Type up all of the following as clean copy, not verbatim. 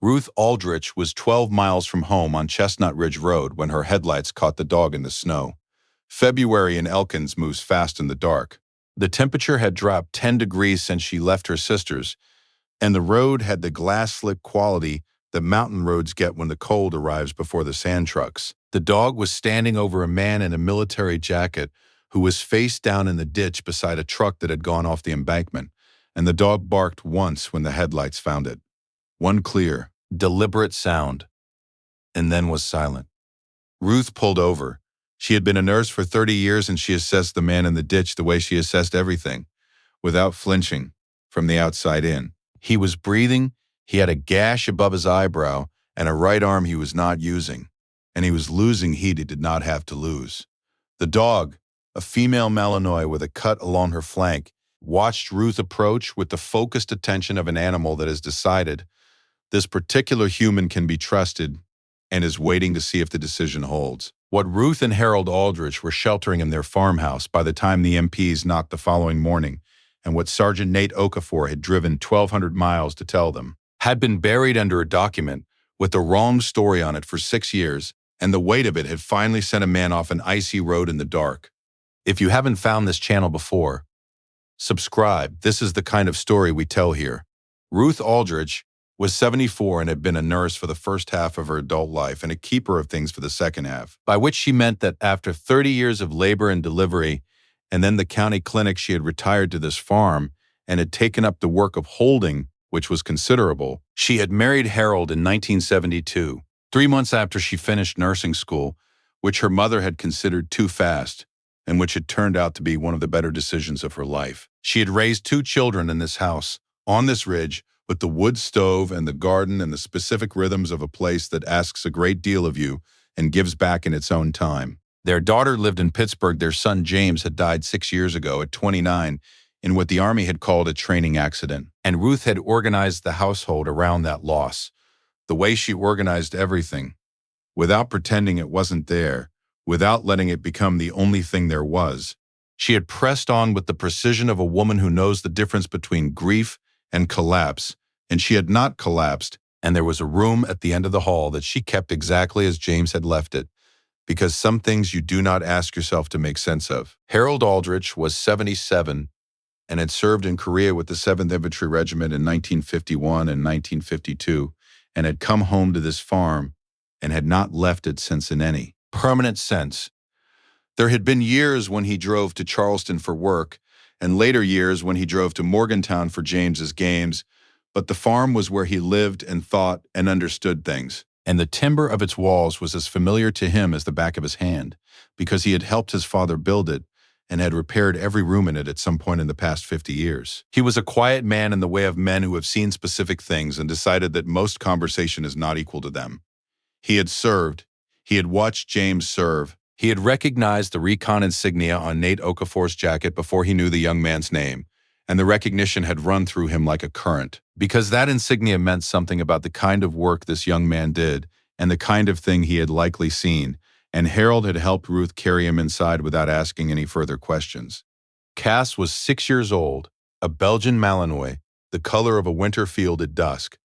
Ruth Aldrich was 12 miles from home on Chestnut Ridge Road when her headlights caught the dog in the snow. February in Elkins moves fast in the dark. The temperature had dropped 10 degrees since she left her sister's, and the road had the glass-slick quality that mountain roads get when the cold arrives before the sand trucks. The dog was standing over a man in a military jacket who was face down in the ditch beside a truck that had gone off the embankment, and the dog barked once when the headlights found it. One clear, deliberate sound, and then was silent. Ruth pulled over. She had been a nurse for 30 years and she assessed the man in the ditch the way she assessed everything, without flinching, from the outside in. He was breathing, he had a gash above his eyebrow, and a right arm he was not using, and he was losing heat he did not have to lose. The dog, a female Malinois with a cut along her flank, watched Ruth approach with the focused attention of an animal that has decided this particular human can be trusted and is waiting to see if the decision holds. What Ruth and Harold Aldrich were sheltering in their farmhouse by the time the MPs knocked the following morning, and what Sergeant Nate Okafor had driven 1,200 miles to tell them, had been buried under a document with the wrong story on it for 6 years, and the weight of it had finally sent a man off an icy road in the dark. If you haven't found this channel before, subscribe. This is the kind of story we tell here. Ruth Aldrich was 74 and had been a nurse for the first half of her adult life and a keeper of things for the second half, by which she meant that after 30 years of labor and delivery, and then the county clinic, she had retired to this farm and had taken up the work of holding, which was considerable. She had married Harold in 1972, 3 months after she finished nursing school, which her mother had considered too fast, and which had turned out to be one of the better decisions of her life. She had raised 2 children in this house, on this ridge, with the wood stove and the garden and the specific rhythms of a place that asks a great deal of you and gives back in its own time. Their daughter lived in Pittsburgh. Their son James had died 6 years ago at 29 in what the Army had called a training accident, and Ruth had organized the household around that loss, the way she organized everything, without pretending it wasn't there, without letting it become the only thing there was. She had pressed on with the precision of a woman who knows the difference between grief and collapse, and she had not collapsed, and there was a room at the end of the hall that she kept exactly as James had left it, because some things you do not ask yourself to make sense of. Harold Aldrich was 77 and had served in Korea with the 7th Infantry Regiment in 1951 and 1952, and had come home to this farm and had not left it since in any permanent sense. There had been years when he drove to Charleston for work, and later years when he drove to Morgantown for James's games, but the farm was where he lived and thought and understood things, and the timber of its walls was as familiar to him as the back of his hand, because he had helped his father build it and had repaired every room in it at some point in the past 50 years. He was a quiet man in the way of men who have seen specific things and decided that most conversation is not equal to them. He had served. He had watched James serve. He had recognized the recon insignia on Nate Okafor's jacket before he knew the young man's name, and the recognition had run through him like a current, because that insignia meant something about the kind of work this young man did and the kind of thing he had likely seen, and Harold had helped Ruth carry him inside without asking any further questions. Cass was 6 years old, a Belgian Malinois, the color of a winter field at dusk,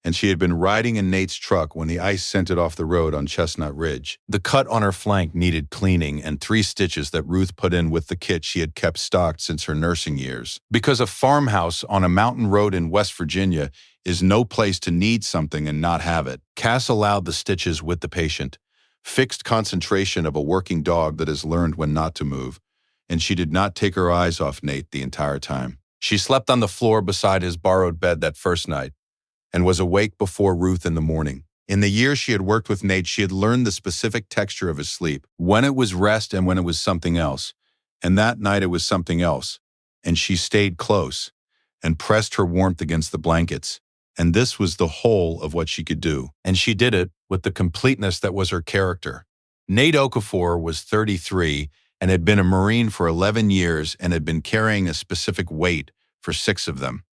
and she had been riding in Nate's truck when the ice sent it off the road on Chestnut Ridge. The cut on her flank needed cleaning and 3 stitches that Ruth put in with the kit she had kept stocked since her nursing years. Because a farmhouse on a mountain road in West Virginia is no place to need something and not have it. Cass allowed the stitches with the patient, fixed concentration of a working dog that has learned when not to move, and she did not take her eyes off Nate the entire time. She slept on the floor beside his borrowed bed that first night, and was awake before Ruth in the morning. In the years she had worked with Nate, she had learned the specific texture of his sleep, when it was rest and when it was something else. And that night it was something else, and she stayed close and pressed her warmth against the blankets. And this was the whole of what she could do. And she did it with the completeness that was her character. Nate Okafor was 33 and had been a Marine for 11 years and had been carrying a specific weight for 6 of them.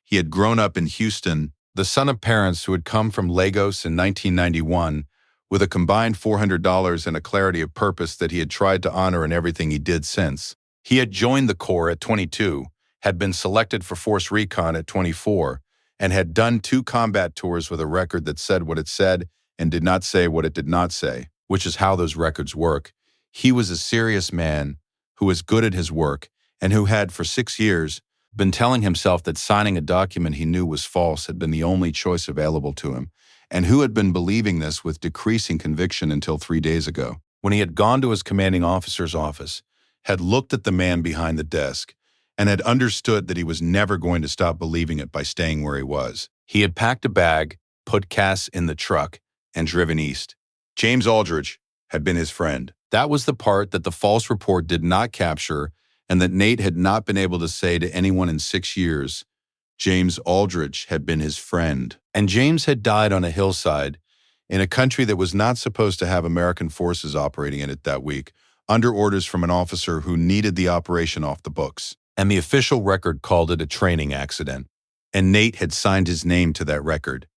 He had grown up in Houston, the son of parents who had come from Lagos in 1991 with a combined $400 and a clarity of purpose that he had tried to honor in everything he did since. He had joined the Corps at 22, had been selected for Force Recon at 24, and had done 2 combat tours with a record that said what it said and did not say what it did not say, which is how those records work. He was a serious man who was good at his work and who had, for 6 years, been telling himself that signing a document he knew was false had been the only choice available to him, and who had been believing this with decreasing conviction until 3 days ago, when he had gone to his commanding officer's office, had looked at the man behind the desk, and had understood that he was never going to stop believing it by staying where he was. He had packed a bag, put Cass in the truck, and driven east. James Aldridge had been his friend. That was the part that the false report did not capture and that Nate had not been able to say to anyone in 6 years. James Aldridge had been his friend. And James had died on a hillside in a country that was not supposed to have American forces operating in it that week, under orders from an officer who needed the operation off the books. And the official record called it a training accident. And Nate had signed his name to that record.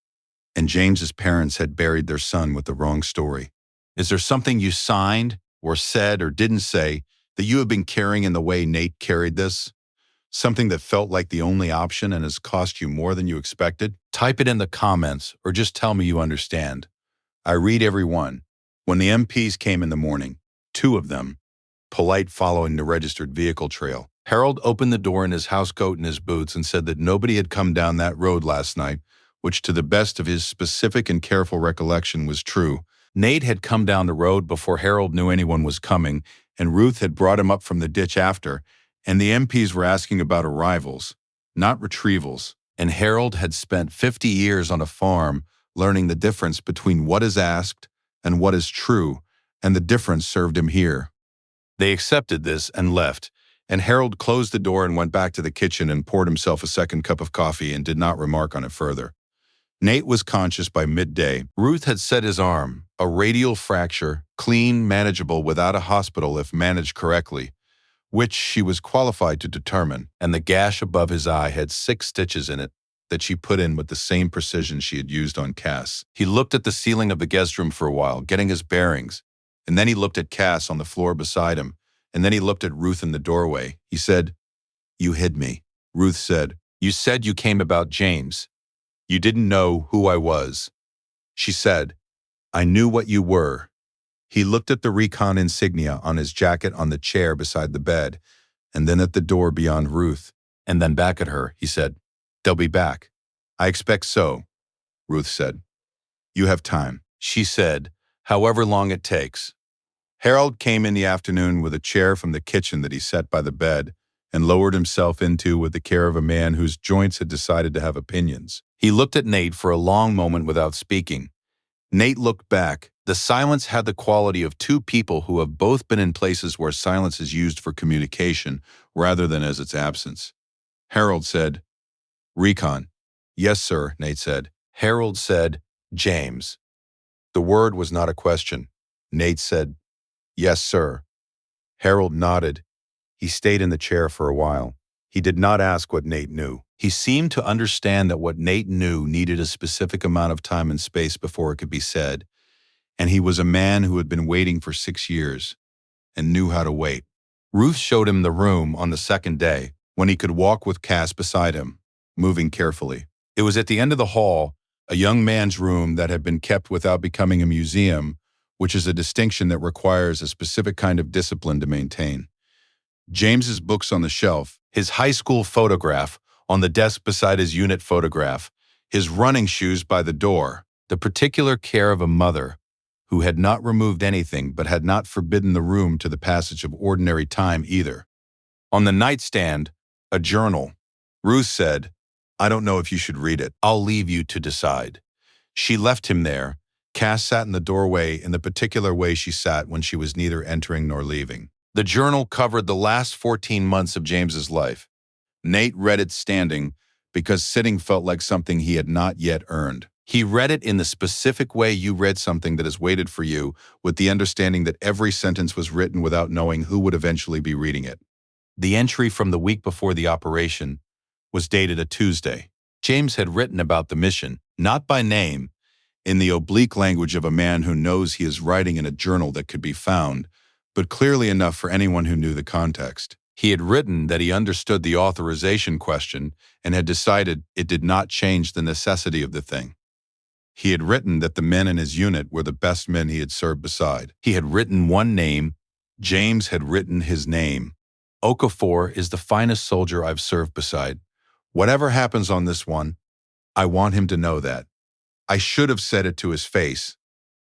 And James's parents had buried their son with the wrong story. Is there something you signed or said or didn't say that you have been carrying in the way Nate carried this? Something that felt like the only option and has cost you more than you expected? Type it in the comments or just tell me you understand. I read every one. When the MPs came in the morning, 2 of them, polite following the registered vehicle trail, Harold opened the door in his housecoat and his boots and said that nobody had come down that road last night, which to the best of his specific and careful recollection was true. Nate had come down the road before Harold knew anyone was coming, and Ruth had brought him up from the ditch after, and the MPs were asking about arrivals, not retrievals. And Harold had spent 50 years on a farm learning the difference between what is asked and what is true, and the difference served him here. They accepted this and left, and Harold closed the door and went back to the kitchen and poured himself a second cup of coffee and did not remark on it further. Nate was conscious by midday. Ruth had set his arm, a radial fracture, clean, manageable without a hospital if managed correctly, which she was qualified to determine, and the gash above his eye had 6 stitches in it that she put in with the same precision she had used on Cass. He looked at the ceiling of the guest room for a while, getting his bearings, and then he looked at Cass on the floor beside him, and then he looked at Ruth in the doorway. He said, "You hid me." Ruth said, "You said you came about James. You didn't know who I was." She said, "I knew what you were." He looked at the recon insignia on his jacket on the chair beside the bed, and then at the door beyond Ruth, and then back at her. He said, "They'll be back." "I expect so," Ruth said. "You have time," she said, "however long it takes." Harold came in the afternoon with a chair from the kitchen that he set by the bed and lowered himself into with the care of a man whose joints had decided to have opinions. He looked at Nate for a long moment without speaking. Nate looked back. The silence had the quality of 2 people who have both been in places where silence is used for communication rather than as its absence. Harold said, "Recon." "Yes, sir," Nate said. Harold said, "James." The word was not a question. Nate said, "Yes, sir." Harold nodded. He stayed in the chair for a while. He did not ask what Nate knew. He seemed to understand that what Nate knew needed a specific amount of time and space before it could be said, and he was a man who had been waiting for 6 years and knew how to wait. Ruth showed him the room on the second day, when he could walk with Cass beside him, moving carefully. It was at the end of the hall, a young man's room that had been kept without becoming a museum, which is a distinction that requires a specific kind of discipline to maintain. James's books on the shelf, his high school photograph on the desk beside his unit photograph, his running shoes by the door, the particular care of a mother who had not removed anything but had not forbidden the room to the passage of ordinary time either. On the nightstand, a journal. Ruth said, "I don't know if you should read it. I'll leave you to decide." She left him there. Cass sat in the doorway in the particular way she sat when she was neither entering nor leaving. The journal covered the last 14 months of James's life. Nate read it standing because sitting felt like something he had not yet earned. He read it in the specific way you read something that has waited for you, with the understanding that every sentence was written without knowing who would eventually be reading it. The entry from the week before the operation was dated a Tuesday. James had written about the mission, not by name, in the oblique language of a man who knows he is writing in a journal that could be found, but clearly enough for anyone who knew the context. He had written that he understood the authorization question and had decided it did not change the necessity of the thing. He had written that the men in his unit were the best men he had served beside. He had written one name. James had written his name. Okafor is the finest soldier I've served beside. Whatever happens on this one, I want him to know that. I should have said it to his face.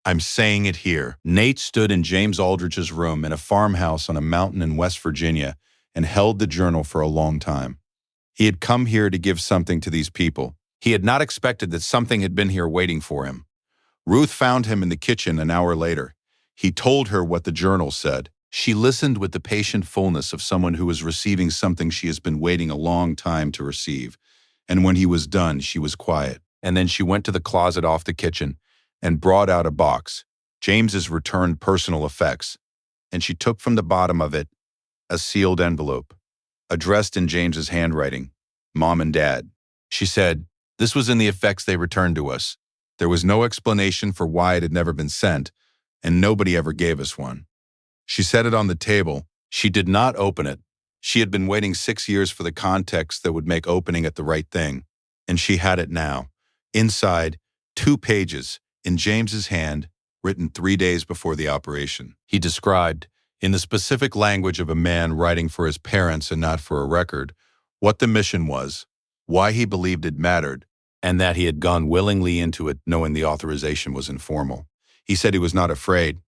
I'm saying it here. Nate stood in James Aldrich's room in a farmhouse on a mountain in West Virginia and held the journal for a long time. He had come here to give something to these people. He had not expected that something had been here waiting for him. Ruth found him in the kitchen an hour later. He told her what the journal said. She listened with the patient fullness of someone who is receiving something she has been waiting a long time to receive. And when he was done, she was quiet. And then she went to the closet off the kitchen and brought out a box, James's returned personal effects, and she took from the bottom of it a sealed envelope, addressed in James's handwriting, Mom and Dad. She said, "This was in the effects they returned to us. There was no explanation for why it had never been sent, and nobody ever gave us one." She set it on the table. She did not open it. She had been waiting 6 years for the context that would make opening it the right thing, and she had it now. Inside, 2 pages, in James's hand, written 3 days before the operation. He described, in the specific language of a man writing for his parents and not for a record, what the mission was, why he believed it mattered, and that he had gone willingly into it knowing the authorization was informal. He said he was not afraid.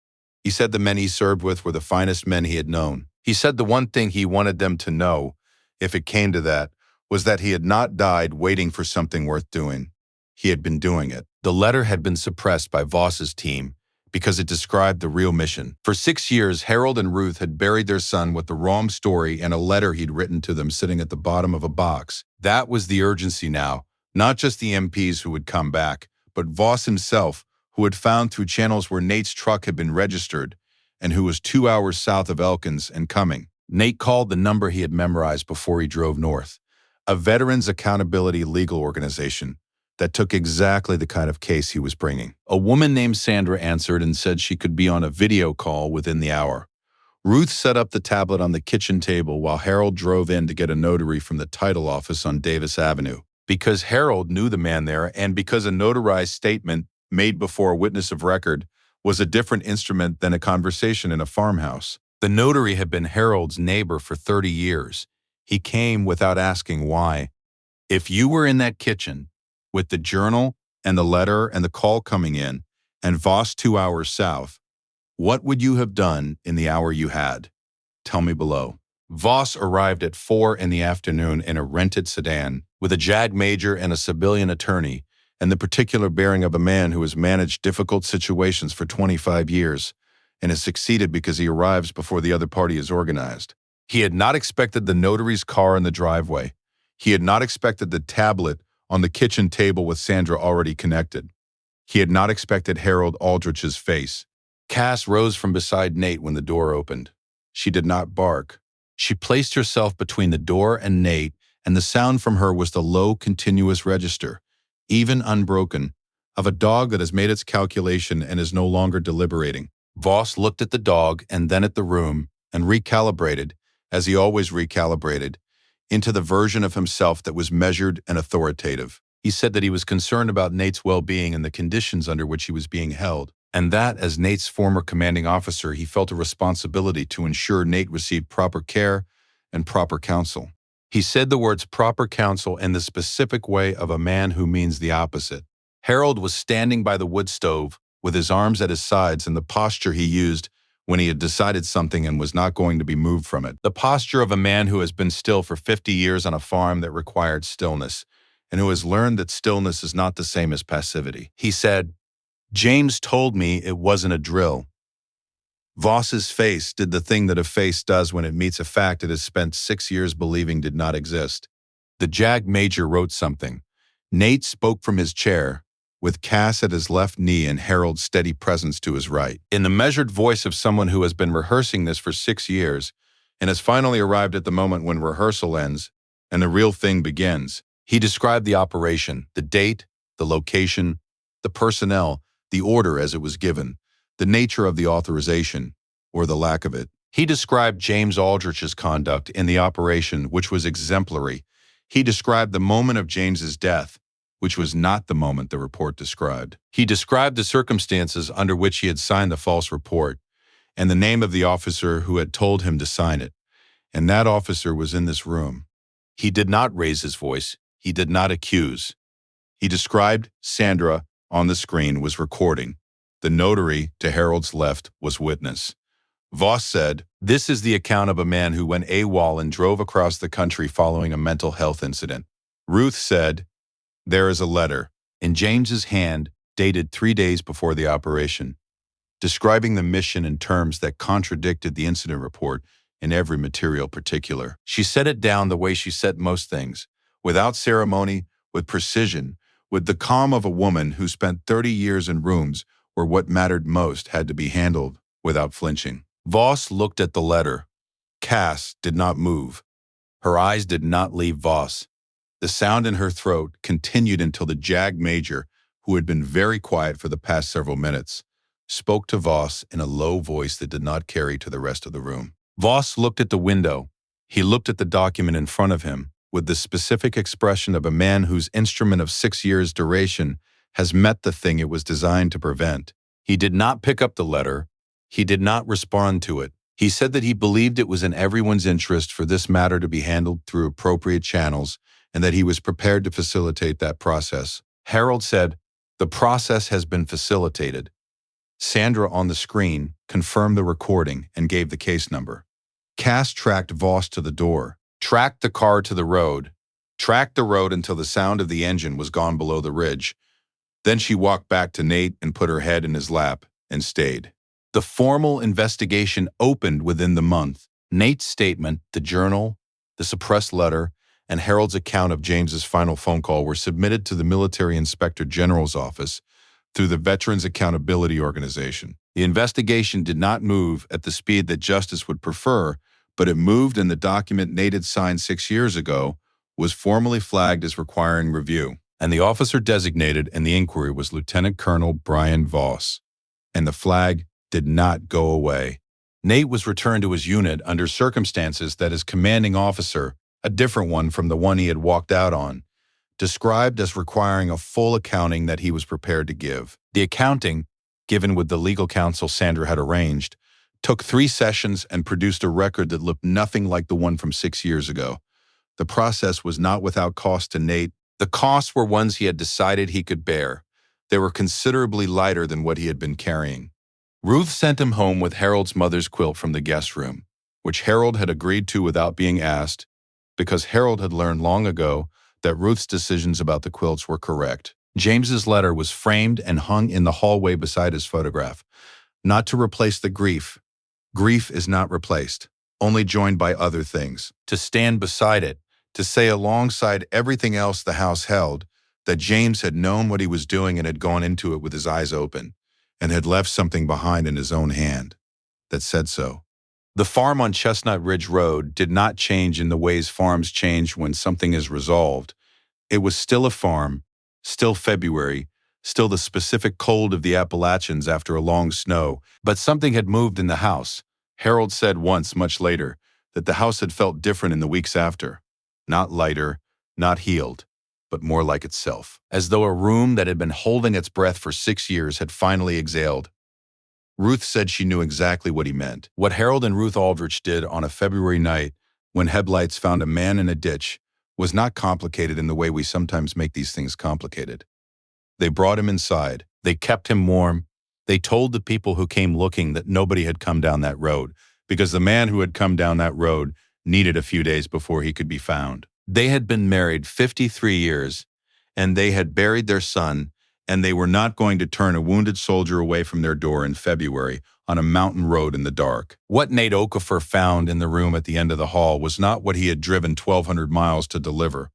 He said the men he served with were the finest men he had known. He said the one thing he wanted them to know, if it came to that, was that he had not died waiting for something worth doing. He had been doing it. The letter had been suppressed by Voss's team because it described the real mission. For 6 years, Harold and Ruth had buried their son with the wrong story and a letter he'd written to them sitting at the bottom of a box. That was the urgency now, not just the MPs who would come back, but Voss himself, who had found through channels where Nate's truck had been registered and who was 2 hours south of Elkins and coming. Nate called the number he had memorized before he drove north, a Veterans Accountability legal organization that took exactly the kind of case he was bringing. A woman named Sandra answered and said she could be on a video call within the hour. Ruth set up the tablet on the kitchen table while Harold drove in to get a notary from the title office on Davis Avenue. Because Harold knew the man there and because a notarized statement made before a witness of record was a different instrument than a conversation in a farmhouse. The notary had been Harold's neighbor for 30 years. He came without asking why. If you were in that kitchen, with the journal and the letter and the call coming in, and Voss 2 hours south, what would you have done in the hour you had? Tell me below. Voss arrived at 4 in the afternoon in a rented sedan with a JAG major and a civilian attorney, and the particular bearing of a man who has managed difficult situations for 25 years and has succeeded because he arrives before the other party is organized. He had not expected the notary's car in the driveway. He had not expected the tablet on the kitchen table with Sandra already connected. He had not expected Harold Aldrich's face. Cass rose from beside Nate when the door opened. She did not bark. She placed herself between the door and Nate, and the sound from her was the low, continuous register, even unbroken, of a dog that has made its calculation and is no longer deliberating. Voss looked at the dog and then at the room and recalibrated, as he always recalibrated, into the version of himself that was measured and authoritative. He said that he was concerned about Nate's well-being and the conditions under which he was being held, and that, as Nate's former commanding officer, he felt a responsibility to ensure Nate received proper care and proper counsel. He said the words proper counsel in the specific way of a man who means the opposite. Harold was standing by the wood stove with his arms at his sides in the posture he used when he had decided something and was not going to be moved from it. The posture of a man who has been still for 50 years on a farm that required stillness, and who has learned that stillness is not the same as passivity. He said, "James told me it wasn't a drill." Voss's face did the thing that a face does when it meets a fact it has spent 6 years believing did not exist. The JAG major wrote something. Nate spoke from his chair, with Cass at his left knee and Harold's steady presence to his right. In the measured voice of someone who has been rehearsing this for 6 years and has finally arrived at the moment when rehearsal ends and the real thing begins, he described the operation, the date, the location, the personnel, the order as it was given, the nature of the authorization, or the lack of it. He described James Aldrich's conduct in the operation, which was exemplary. He described the moment of James's death, which was not the moment the report described. He described the circumstances under which he had signed the false report and the name of the officer who had told him to sign it. And that officer was in this room. He did not raise his voice. He did not accuse. He described Sandra on the screen was recording. The notary to Harold's left was witness. Voss said, "This is the account of a man who went AWOL and drove across the country following a mental health incident." Ruth said, "There is a letter in James's hand dated 3 days before the operation, describing the mission in terms that contradicted the incident report in every material particular." She set it down the way she set most things, without ceremony, with precision, with the calm of a woman who spent 30 years in rooms where what mattered most had to be handled without flinching. Voss looked at the letter. Cass did not move. Her eyes did not leave Voss. The sound in her throat continued until the JAG major, who had been very quiet for the past several minutes, spoke to Voss in a low voice that did not carry to the rest of the room. Voss looked at the window. He looked at the document in front of him with the specific expression of a man whose instrument of 6 years' duration has met the thing it was designed to prevent. He did not pick up the letter. He did not respond to it. He said that he believed it was in everyone's interest for this matter to be handled through appropriate channels and that he was prepared to facilitate that process. Harold said, "The process has been facilitated." Sandra on the screen confirmed the recording and gave the case number. Cass tracked Voss to the door, tracked the car to the road, tracked the road until the sound of the engine was gone below the ridge. Then she walked back to Nate and put her head in his lap and stayed. The formal investigation opened within the month. Nate's statement, the journal, the suppressed letter, and Harold's account of James's final phone call were submitted to the Military Inspector General's office through the Veterans Accountability Organization. The investigation did not move at the speed that justice would prefer, but it moved, and the document Nate had signed 6 years ago was formally flagged as requiring review. And the officer designated in the inquiry was Lieutenant Colonel Brian Voss. And the flag did not go away. Nate was returned to his unit under circumstances that his commanding officer, a different one from the one he had walked out on, described as requiring a full accounting that he was prepared to give. The accounting, given with the legal counsel Sandra had arranged, took 3 sessions and produced a record that looked nothing like the one from 6 years ago. The process was not without cost to Nate. The costs were ones he had decided he could bear. They were considerably lighter than what he had been carrying. Ruth sent him home with Harold's mother's quilt from the guest room, which Harold had agreed to without being asked, because Harold had learned long ago that Ruth's decisions about the quilts were correct. James's letter was framed and hung in the hallway beside his photograph, not to replace the grief. Grief is not replaced, only joined by other things. To stand beside it, to say alongside everything else the house held, that James had known what he was doing and had gone into it with his eyes open, and had left something behind in his own hand that said so. The farm on Chestnut Ridge Road did not change in the ways farms change when something is resolved. It was still a farm, still February, still the specific cold of the Appalachians after a long snow, but something had moved in the house. Harold said once, much later, that the house had felt different in the weeks after. Not lighter, not healed, but more like itself, as though a room that had been holding its breath for 6 years had finally exhaled. Ruth said she knew exactly what he meant. What Harold and Ruth Aldrich did on a February night when headlights found a man in a ditch was not complicated in the way we sometimes make these things complicated. They brought him inside. They kept him warm. They told the people who came looking that nobody had come down that road, because the man who had come down that road needed a few days before he could be found. They had been married 53 years, and they had buried their son, and they were not going to turn a wounded soldier away from their door in February on a mountain road in the dark. What Nate Okafor found in the room at the end of the hall was not what he had driven 1,200 miles to deliver.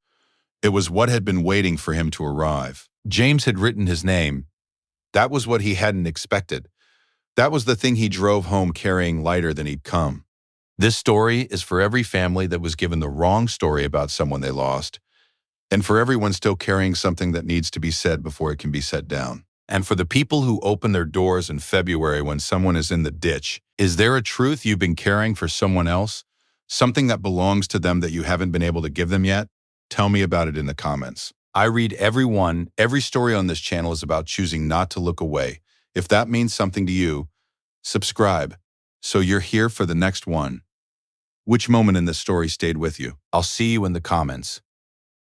It was what had been waiting for him to arrive. James had written his name. That was what he hadn't expected. That was the thing he drove home carrying lighter than he'd come. This story is for every family that was given the wrong story about someone they lost, and for everyone still carrying something that needs to be said before it can be set down. And for the people who open their doors in February when someone is in the ditch, is there a truth you've been carrying for someone else? Something that belongs to them that you haven't been able to give them yet? Tell me about it in the comments. I read every story on this channel is about choosing not to look away. If that means something to you, subscribe, so you're here for the next one. Which moment in this story stayed with you? I'll see you in the comments.